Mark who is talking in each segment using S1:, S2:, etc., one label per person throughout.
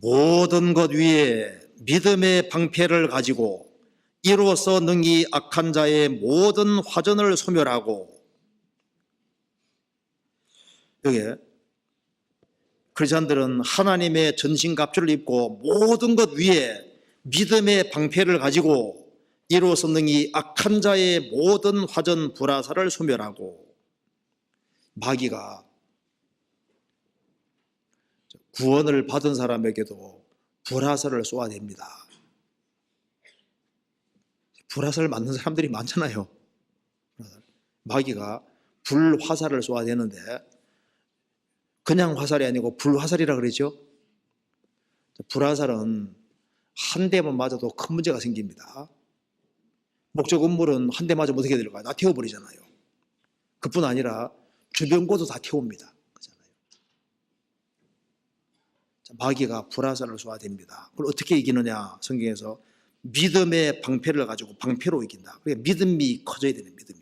S1: 모든 것 위에 믿음의 방패를 가지고 이로써 능히 악한 자의 모든 화전을 소멸하고, 여기에 크리스천들은 하나님의 전신갑주를 입고 모든 것 위에 믿음의 방패를 가지고 이로써 능히 악한 자의 모든 화전 불화살을 소멸하고, 마귀가 구원을 받은 사람에게도 불화살을 쏘아댑니다. 불화살 맞는 사람들이 많잖아요. 마귀가 불화살을 쏘아대는데 그냥 화살이 아니고 불화살이라 그러죠. 불화살은 한 대만 맞아도 큰 문제가 생깁니다. 목적 음물은 한 대 맞으면 어떻게 될까요? 다 태워버리잖아요. 그뿐 아니라 주변고도 다 태웁니다. 마귀가 불화살을 쏘아댑니다. 그걸 어떻게 이기느냐? 성경에서 믿음의 방패를 가지고 방패로 이긴다. 그러니까 믿음이 커져야 되는 믿음이.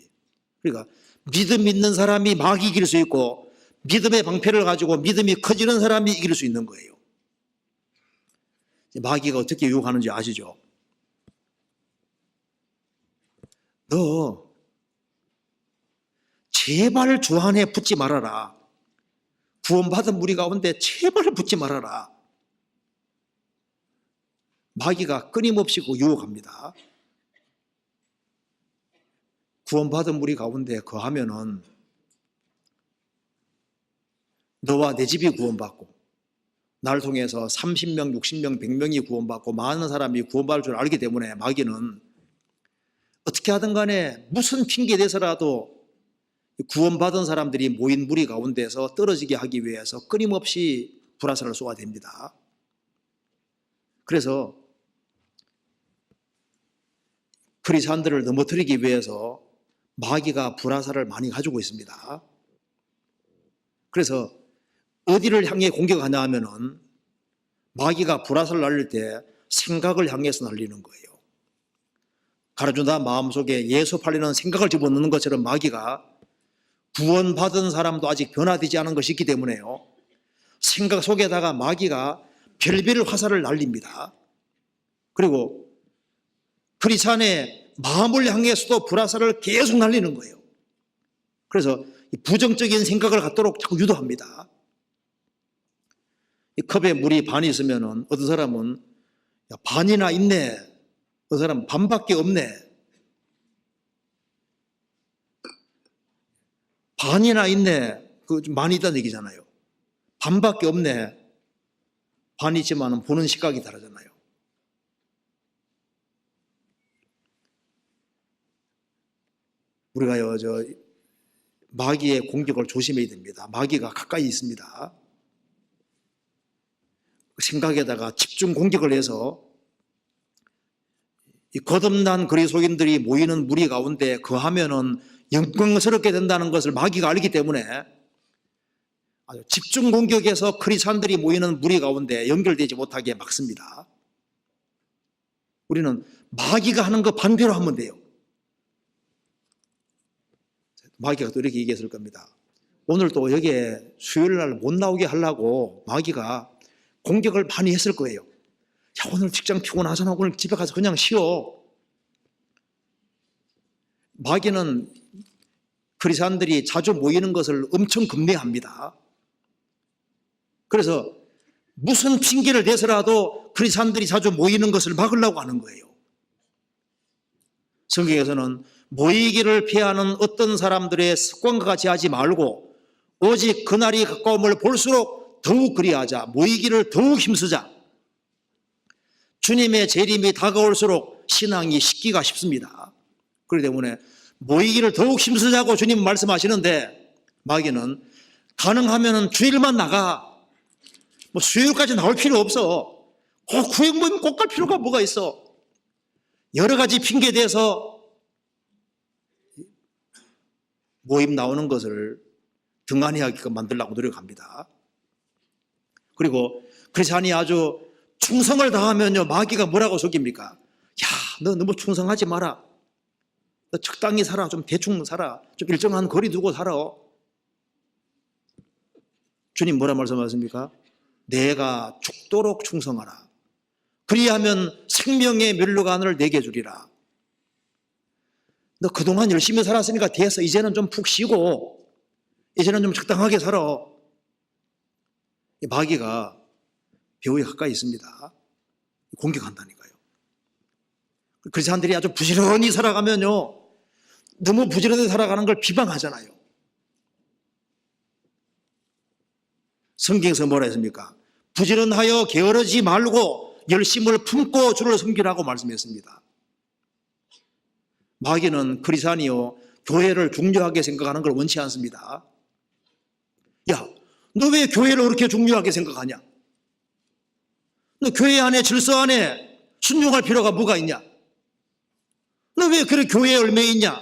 S1: 그러니까 믿음 있는 사람이 마귀 이길 수 있고, 믿음의 방패를 가지고 믿음이 커지는 사람이 이길 수 있는 거예요. 마귀가 어떻게 유혹하는지 아시죠? 너 제발 주 안에 붙지 말아라. 구원받은 무리 가운데 제발 붙지 말아라. 마귀가 끊임없이 유혹합니다. 구원받은 무리 가운데 거하면은 너와 내 집이 구원받고, 날 통해서 30명, 60명, 100명이 구원받고 많은 사람이 구원받을 줄 알기 때문에 마귀는 어떻게 하든 간에 무슨 핑계 대서라도 구원받은 사람들이 모인 무리 가운데서 떨어지게 하기 위해서 끊임없이 불화살을 쏘아댑니다. 그래서 크리스찬들을 넘어뜨리기 위해서 마귀가 불화살을 많이 가지고 있습니다. 그래서 어디를 향해 공격하냐 하면은 마귀가 불화살을 날릴 때 생각을 향해서 날리는 거예요. 가르주다 마음속에 예수 팔리는 생각을 집어넣는 것처럼 마귀가 구원받은 사람도 아직 변화되지 않은 것이 있기 때문에요, 생각 속에다가 마귀가 별별 화살을 날립니다. 그리고 크리스찬의 마음을 향해서도 불화살을 계속 날리는 거예요. 그래서 부정적인 생각을 갖도록 자꾸 유도합니다. 이 컵에 물이 반이 있으면 어떤 사람은 야, 반이나 있네, 어떤 사람은 반밖에 없네, 반이나 있네, 그 좀 많이 있다는 얘기잖아요. 반밖에 없네, 반이 있지만 보는 시각이 다르잖아요. 우리가요, 마귀의 공격을 조심해야 됩니다. 마귀가 가까이 있습니다. 생각에다가 집중 공격을 해서 이 거듭난 그리스도인들이 모이는 무리 가운데 거하면은 영광스럽게 된다는 것을 마귀가 알기 때문에 아주 집중 공격해서 크리스찬들이 모이는 무리 가운데 연결되지 못하게 막습니다. 우리는 마귀가 하는 거 반대로 하면 돼요. 마귀가 또 이렇게 얘기했을 겁니다. 오늘 또 여기에 수요일 날 못 나오게 하려고 마귀가 공격을 많이 했을 거예요. 야, 오늘 직장 피곤하잖아, 오늘 집에 가서 그냥 쉬어. 마귀는 크리스찬들이 자주 모이는 것을 엄청 금매합니다. 그래서 무슨 핑계를 대서라도 크리스찬들이 자주 모이는 것을 막으려고 하는 거예요. 성경에서는 모이기를 피하는 어떤 사람들의 습관과 같이 하지 말고 오직 그날이 가까움을 볼수록 더욱 그리하자. 모이기를 더욱 힘쓰자. 주님의 재림이 다가올수록 신앙이 식기가 쉽습니다. 그렇기 때문에 모이기를 더욱 힘쓰자고 주님 말씀하시는데, 마귀는 가능하면 주일만 나가. 뭐 수요일까지 나올 필요 없어. 꼭 구역 모임 꼭 갈 필요가 뭐가 있어. 여러 가지 핑계 대서 모임 나오는 것을 등한히 하게끔 만들려고 노력합니다. 그리고 크리스찬이 아주 충성을 다하면요, 마귀가 뭐라고 속입니까? 야, 너 너무 충성하지 마라. 너 적당히 살아. 좀 대충 살아. 좀 일정한 거리 두고 살아. 주님 뭐라 말씀하십니까? 내가 죽도록 충성하라. 그리하면 생명의 면류관을 내게 주리라. 너 그동안 열심히 살았으니까 됐어. 이제는 좀 푹 쉬고 이제는 좀 적당하게 살아. 마귀가 배후에 가까이 있습니다. 공격한다니까요. 그리스도인들이 아주 부지런히 살아가면요, 너무 부지런히 살아가는 걸 비방하잖아요. 성경에서 뭐라 했습니까? 부지런하여 게으르지 말고 열심을 품고 주를 섬기라고 말씀했습니다. 마귀는 그리스도인이요, 교회를 중요하게 생각하는 걸 원치 않습니다. 야, 너 왜 교회를 그렇게 중요하게 생각하냐? 너 교회 안에 질서 안에 순종할 필요가 뭐가 있냐? 너 왜 그래 교회에 얽매여 있냐?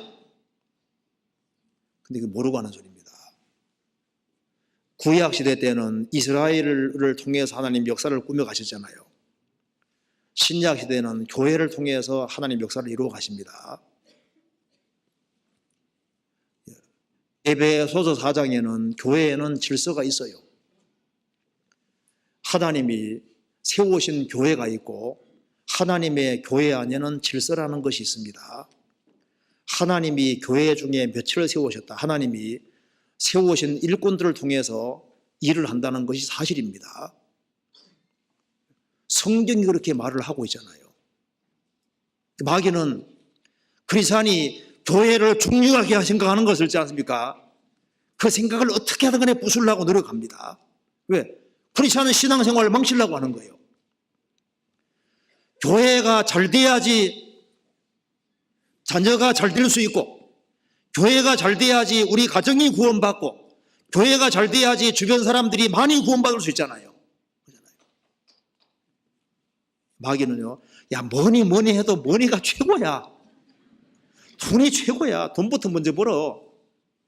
S1: 근데 이거 모르고 하는 소리입니다. 구약 시대 때는 이스라엘을 통해서 하나님 역사를 꾸며 가셨잖아요. 신약 시대는 교회를 통해서 하나님 역사를 이루어 가십니다. 에베소서 4장에는 교회에는 질서가 있어요. 하나님이 세우신 교회가 있고 하나님의 교회 안에는 질서라는 것이 있습니다. 하나님이 교회 중에 며칠을 세우셨다. 하나님이 세우신 일꾼들을 통해서 일을 한다는 것이 사실입니다. 성경이 그렇게 말을 하고 있잖아요. 마귀는 그리스도인이 교회를 중요하게 생각하는 것을 있지 않습니까? 그 생각을 어떻게 하든 간에 부수려고 노력합니다. 왜? 그리스도인은 신앙생활을 망치려고 하는 거예요. 교회가 잘 돼야지 자녀가 잘 될 수 있고, 교회가 잘 돼야지 우리 가정이 구원받고, 교회가 잘 돼야지 주변 사람들이 많이 구원받을 수 있잖아요. 마귀는요, 야, 뭐니 해도 뭐니가 최고야. 돈이 최고야. 돈부터 먼저 벌어.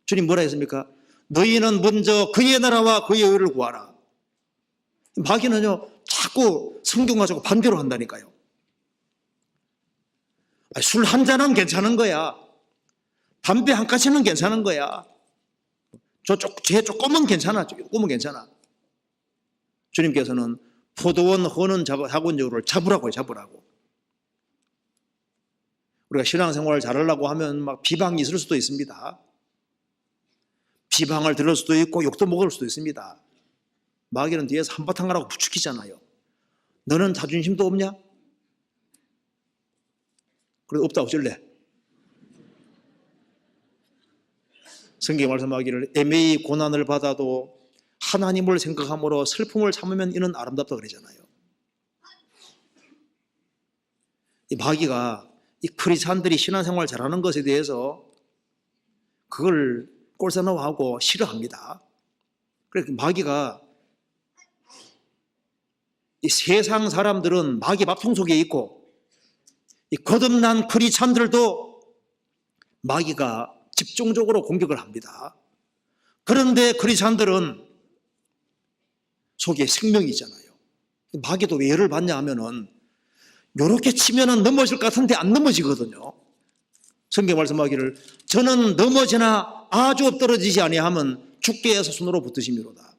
S1: 주님 뭐라 했습니까? 너희는 먼저 그의 나라와 그의 의를 구하라. 마귀는요, 자꾸 성경 가지고 반대로 한다니까요. 술 한 잔은 괜찮은 거야. 담배 한 가지는 괜찮은 거야. 쟤 조금은 괜찮아. 조금은 괜찮아. 주님께서는 포도원 허는 학원적으로 잡으라고요. 잡으라고. 우리가 신앙생활을 잘하려고 하면 막 비방이 있을 수도 있습니다. 비방을 들을 수도 있고 욕도 먹을 수도 있습니다. 마귀는 뒤에서 한바탕 하라고 부추기잖아요. 너는 자존심도 없냐? 그래, 없다 어쩔래? 성경 말씀하기를 애매히 고난을 받아도 하나님을 생각함으로 슬픔을 참으면 이는 아름답다 그러잖아요. 이 마귀가 이 크리스찬들이 신앙생활 잘하는 것에 대해서 그걸 꼴사나워하고 싫어합니다. 그래서 마귀가 이 세상 사람들은 마귀 밥통 속에 있고, 이 거듭난 크리스찬들도 마귀가 집중적으로 공격을 합니다. 그런데 크리스찬들은 속에 생명이 있잖아요. 마귀도 왜 열을 받냐 하면은 요렇게 치면은 넘어질 것 같은데 안 넘어지거든요. 성경 말씀하기를 저는 넘어지나 아주 엎드러지지 아니하면 죽게 해서 손으로 붙으심이로다.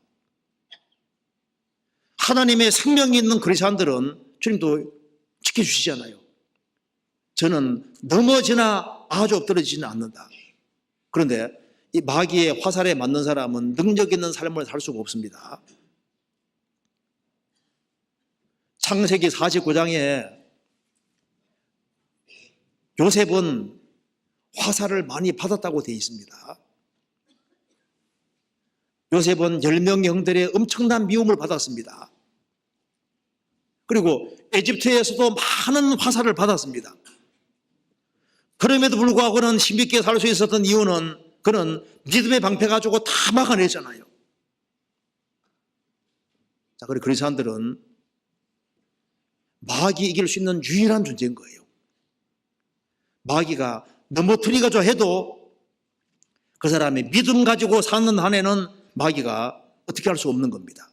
S1: 하나님의 생명이 있는 그리스도인들은 주님도 지켜주시잖아요. 저는 넘어지나 아주 엎드러지지는 않는다. 그런데 이 마귀의 화살에 맞는 사람은 능력 있는 삶을 살 수가 없습니다. 창세기 49장에 요셉은 화살을 많이 받았다고 되어 있습니다. 요셉은 10명의 형들의 엄청난 미움을 받았습니다. 그리고 에집트에서도 많은 화살을 받았습니다. 그럼에도 불구하고 그는 힘있게 살 수 있었던 이유는 그는 믿음의 방패 가지고 다 막아내잖아요. 자, 그리고 그리스도인들은 마귀 이길 수 있는 유일한 존재인 거예요. 마귀가 넘어뜨리고자 해도 그 사람이 믿음 가지고 사는 한에는 마귀가 어떻게 할 수 없는 겁니다.